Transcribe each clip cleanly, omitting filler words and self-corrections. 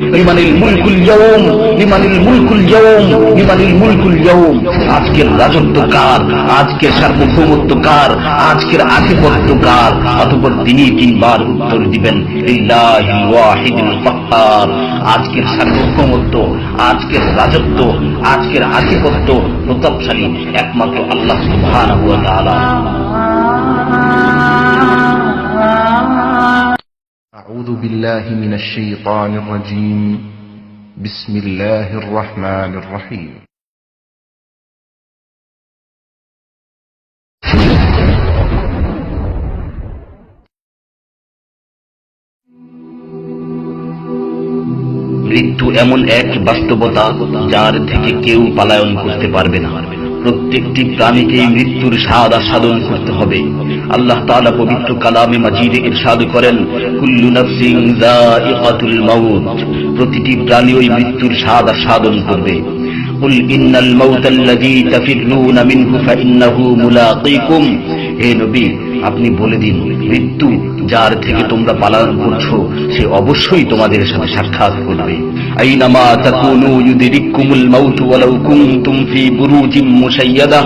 লিমানিল মুলকুল ইয়াউম, লিমানিল মুলকুল ইয়াউম, লিমানিল মুলকুল ইয়াউম। আজকের রাজত্ব কার, আজকের সার্বভৌমত্ব কার, আজকের আধিপত্য কার? অতঃপর তিনি তিনবার উত্তর দিবেন লিল্লাহিল ওয়াহিদিল কাহ্হার। আজকের সার্বভৌমত্ব, আজকের রাজত্ব, আজকের আধিপত্য প্রতাপশালী একমাত্র আল্লাহ সুবহানাহু ওয়া তাআলা। أعوذ بالله من الشيطان الرجيم. بسم الله الرحمن الرحيم. মৃত্যু এমন এক বাস্তবতা যার থেকে কেউ পলায়ন করতে পারবে না। প্রত্যেকটি প্রাণীকেই মৃত্যুর স্বাদ আস্বাদন করতে হবে। আল্লাহ তাআলা পবিত্র কালামে মাজিদে ইরশাদ করেন, কুল্লু নাফসিন যায়িকাতুল মাউত, প্রতিটি প্রাণী ওই মৃত্যুর স্বাদ আস্বাদন করবে। কুল ইন্নাল মাউতাল্লাযী তাফিররুনা মিনহু ফাইন্নাহু মুলাকীকুম, হে নবী আপনি বলে দিন, মৃত্যু যার থেকে তোমরা পালায়ন করছো সে অবশ্যই তোমাদের সাথে সাক্ষাৎ করবে। আইনামা তাকুনু ইউদরিকুমুল মাউত ওয়ালাউ কুনতুম ফি বুরুজিম মুশাইয়াদা,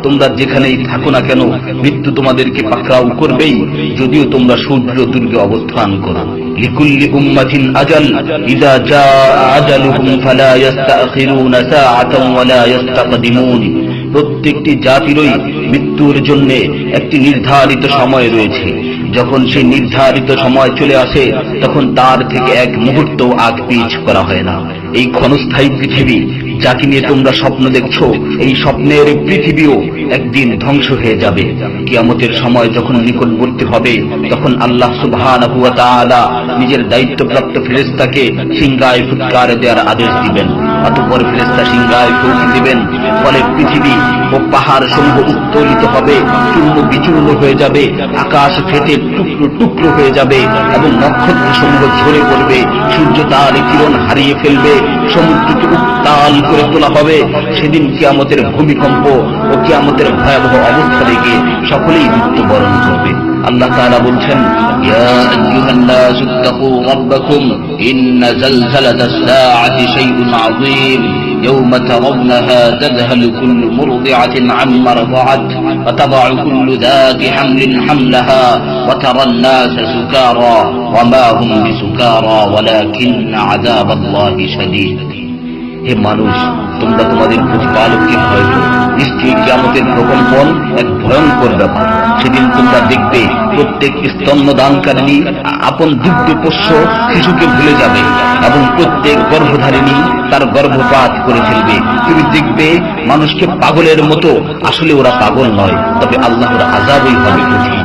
তোমরা যেখানেই থাকো না কেন মৃত্যু তোমাদেরকে পাকড়াও করবেই, যদিও তোমরা সূর্য দুর্গে অবস্থান করো। লিকুল্লি উম্মাতিন আজাল, ইযা জাআ আজালুহুম ফালা ইস্তাখিরুনা সাআতান ওয়ালা ইস্তাকদিমুন, প্রত্যেকটি জাতিরই মৃত্যুর জন্য একটি নির্ধারিত সময় রয়েছে। যখন সেই নির্ধারিত সময় চলে আসে তখন তার থেকে এক মুহূর্ত আগ পিছ করা হয় না। এই ক্ষণস্থায়ী পৃথিবী যাকে নিয়ে তোমরা স্বপ্ন দেখছো, এই স্বপ্নের পৃথিবীও একদিন ধ্বংস হয়ে যাবে। কিয়ামতের সময় যখন নিকটবর্তী হবে তখন আল্লাহ সুবহানাহু ওয়া তাআলা নিজের দায়িত্বপ্রাপ্ত ফেরেশতাকে সিংহায় ফুৎকার দেওয়ার আদেশ দিবেন। অতঃপর ফেরেশতা সিংহায় ফুঁক দিবেন, ফলে পৃথিবী ও পাহাড় সমূহ উত্তোলিত হবে, চূর্ণ বিচূর্ণ হয়ে যাবে, আকাশ ফেটে টুকরো টুকরো হয়ে যাবে এবং নক্ষত্র সমূহ ঝরে পড়বে, সূর্য তার কিরণ হারিয়ে ফেলবে, সমুদ্রকে উত্তাল করে তোলা হবে। সেদিন কিয়ামতের ভূমিকম্প ও কিয়ামতের ভয়াবহ অবস্থা দেখে সকলেই মৃত্যুবরণ করবে। আল্লাহ তাআলা বলছেন, ইয়া আইয়ুহান নাসু ইত্তাকু রাব্বাকুম ইন্না যালজালাতাস সাআতি শাইউন আযীম يوم ترونها تذهل كل مرضعة عما رضعت وتضع كل ذات حمل حملها وترى الناس سكارى وما هم بسكارى ولكن عذاب الله شديد। হে মানুষ, তোমরা তোমাদের প্রতিপালককে ভয় করো। নিশ্চয়ই কিয়ামতের প্রকম্পন এক ভয়ঙ্কর ব্যাপার। সেদিন তোমরা দেখবে প্রত্যেক স্তন্যদানকারিণী আপন দুগ্ধপোষ্য শিশুকে ভুলে যাবে এবং প্রত্যেক গর্ভধারিণী তার গর্ভপাত করে ফেলবে। তুমি দেখবে মানুষকে পাগলের মতো, আসলে ওরা পাগল নয়, তবে আল্লাহর আযাবই হবে কঠিন।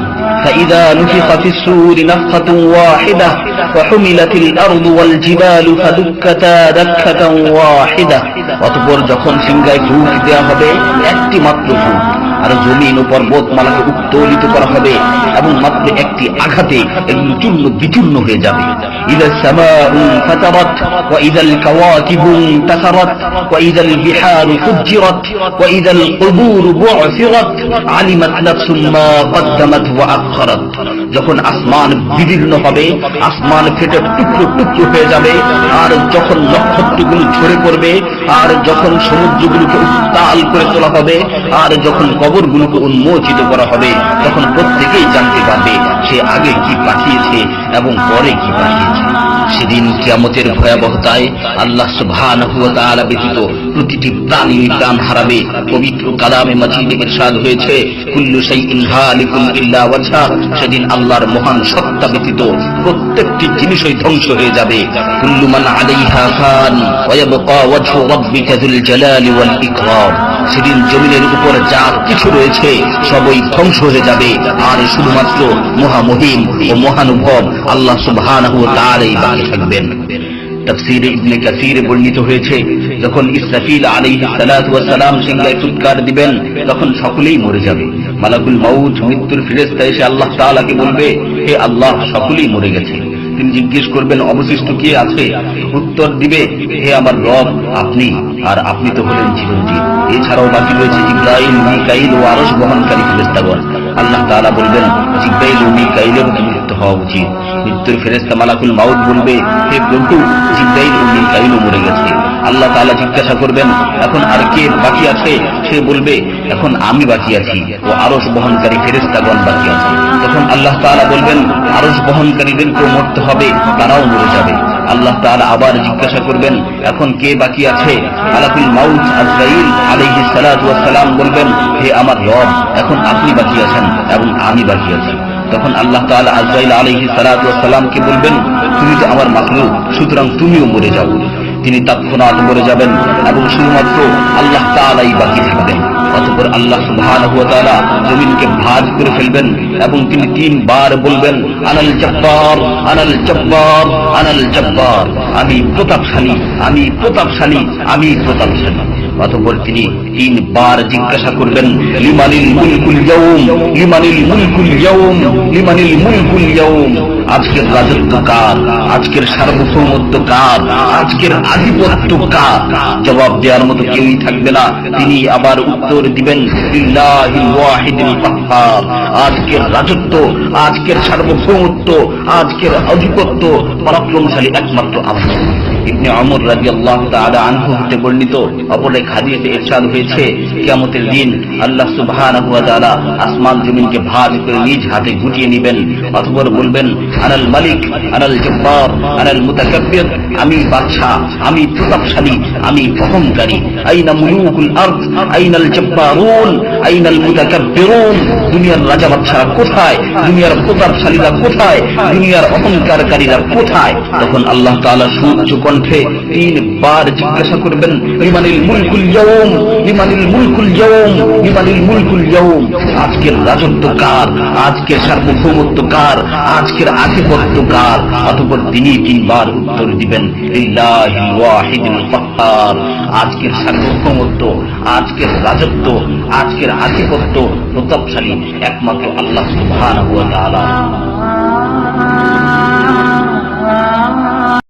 فإذا نفخ في الصور نفخة واحدة وحملت الأرض والجبال فدكتا دكة واحدة, অতঃপর যখন সিংহায় ফুঁক দেওয়া হবে একটি মাত্র ফুঁক, আর জমিন ও পর্বতমালাকে উত্তোলিত করা হবে এবং মাত্র একটি আঘাতে এগুলো চূর্ণ বিচূর্ণ হয়ে যাবে। ইযা সামাউ ফাতারাত ওয়া ইযাল কাওয়াকিবু ইনতাসারাত ওয়া ইযাল বিহারু ফুজ্জিরাত ওয়া ইযাল কুবুরু বু'সিরাত আলিমাত নাফসুম মা কদ্দামাত ওয়া আখখারাত, যখন আসমান বিদীর্ণ হবে, আসমান ফেটে টুকরো টুকরো হয়ে যাবে, আর যখন নক্ষত্রগুলো ঝরে পড়বে, আর যখন সমুদ্রগুলোকে উত্তাল করে তোলা হবে, আর যখন কবরগুলোকে উন্মোচিত করা হবে, তখন প্রত্যেকেই জানতে পারবে সে আগে কি পাঠিয়েছে এবং পরে কি পাঠিয়েছে। সেদিন কিয়ামতের ভয়াবহতায় আল্লাহ সুবহানাহু ওয়া তাআলা ব্যতীত প্রতিটি প্রাণী প্রাণ হারাবে। পবিত্র কালামে মাজিদে ইরশাদ হয়েছে, কুল্লু শাইইন হালিকুন ইল্লা ওয়াজহা, সেদিন আল্লাহর মহান সত্তা ব্যতীত প্রত্যেকটি জিনিসই ধ্বংস হয়ে যাবে। কুল্লু মান আলাইহা ফান ওয়া ইয়াবকা ওয়াজহু রাব্বিকা যুল জালালি ওয়াল ইকরাম, সেদিন জমিনের উপর যা কিছু রয়েছে সবই ধ্বংস হয়ে যাবে, আর শুধুমাত্র মহামহিম ও মহানুভব আল্লাহ সুবহানাহু ওয়া তাআলাই বাকি থাকবেন। তাফসীরে ইবনে কাসীরে বর্ণিত হয়েছে, যখন ইসরাফিল আলাইহিস সালাতু ওয়াস সালাম সিংহায় ফুৎকার দিবেন তখন সকলেই মরে যাবে। মালাকুল মাউত মৃত্যুর ফেরেশতা এসে আল্লাহ তাআলাকে বলবে, হে আল্লাহ, সকলেই মরে গেছে। তিনি জিজ্ঞেস করবেন, অবশিষ্ট কে আছে? উত্তর দিবে, হে আমার রব, আপনি, আর আপনি তো হলেন চিরঞ্জীব। এছাড়াও বাকি রয়েছে জিবরাইল, মিকাইল ও আরশ বহনকারী ফেরেশতাগণ। আল্লাহ তাআলা বলবেন, জিবরাইল ও মিকাইলের মৃত্যু হওয়া উচিত। মৃত্যুর ফেরেশতা মালাকুল মাউত বলবে, হে প্রভু, জিবরাইল ও মিকাইলও মরে গেছে। আল্লাহ তাআলা জিজ্ঞাসা করবেন, এখন আর কে বাকি আছে? সে বলবে, এখন আমি বাকি আছি ও আরশ বহনকারী ফেরেশতাগণ বাকি আছে। তখন আল্লাহ তাআলা বলবেন, আরশ বহনকারীদেরকেও মরতে হবে, তারাও মরে যাবে। আল্লাহ তাআলা আবার জিজ্ঞাসা করবেন, এখন কে বাকি আছে? মালাকুল মাউত আজরাইল আলাইহিস সালাতু ওয়াস সালাম বলবেন, হে আমার রব, এখন আপনি বাকি আছেন এবং আমি বাকি আছি। তখন আল্লাহ তাআলা আজরাইল আলাইহিস সালাতু ওয়াস সালামকে বলবেন, তুমি তো আমার মাখলুক, সুতরাং তুমিও মরে যাও। তিনি তৎক্ষণাৎ মরে যাবেন এবং শুধুমাত্র আল্লাহ তাআলাই বাকি থাকবেন। অতঃপর আল্লাহ সুবহানাহু ওয়া তাআলা জমিনকে ভাঁজ করে ফেলবেন এবং তিনি 3 বার বলবেন, আনাল জব্বার, আনাল জব্বার, আনাল জব্বার, আমি প্রতাপশালী, আমি প্রতাপশালী, আমি প্রতাপশালী। অতঃপর তিনি 3 বার জিজ্ঞাসা করবেন, লিমানিল মুলকুল ইয়াউম, লিমানিল মুলকুল ইয়াউম, লিমানিল মুলকুল ইয়াউম, আজকের রাজত্ব কার, আজকের সার্বভৌমত্ব কার, আজকের আধিপত্য কার? জবাব দেওয়ার মতো কেউই থাকবে না। তিনি আবার উত্তর দিবেন, লিল্লাহিল ওয়াহিদিল কাহ্হার, আজকের রাজত্ব, আজকের সার্বভৌমত্ব, আজকের আধিপত্য পরাক্রমশালী একমাত্র আল্লাহ। ইবনে ওমর রাদিয়াল্লাহু তাআলা আনহু হতে বর্ণিত অপর এক হাদিসে ইরশাদ হয়েছে, কিয়ামতের দিন আল্লাহ সুবহানাহু ওয়া তাআলা আসমান জমিনকে ভাঁজ করে নিজ হাতে গুটিয়ে নেবেন। অতঃপর বলবেন, আনাল মালিক, আনাল জব্বার, আনাল মুতাকাব্বির, আমি বাদশা, আমি প্রতাপশালী, আমি অহংকারী। আইনা মুলুকুল আরদ, আইনাল জব্বারুন, আইনাল মুতাকাব্বিরুন, দুনিয়ার রাজা বাদশারা কোথায়, দুনিয়ার প্রতাপশালীরা কোথায়, দুনিয়ার অহংকারকারীরা কোথায়? তখন আল্লাহ তাআলা সুউচ্চ কণ্ঠে 3 বার জিজ্ঞাসা করবেন, লিমানিল মুলকুল ইয়াউম, লিমানিল মুলকুল ইয়াউম, লিমানিল মুলকুল ইয়াউম, আজকের রাজত্ব কার, আজকের সার্বভৌমত্ব কার, আজকের আধিপত্য কার? অতঃপর তিনি 3 বার উত্তর দিবেন, লিল্লাহিল ওয়াহিদিল কাহ্হার, আজকের সার্বভৌমত্ব, আজকের রাজত্ব, আজকের আধিপত্য প্রতাপশালী একমাত্র আল্লাহ সুবহানাহু ওয়া তাআলা।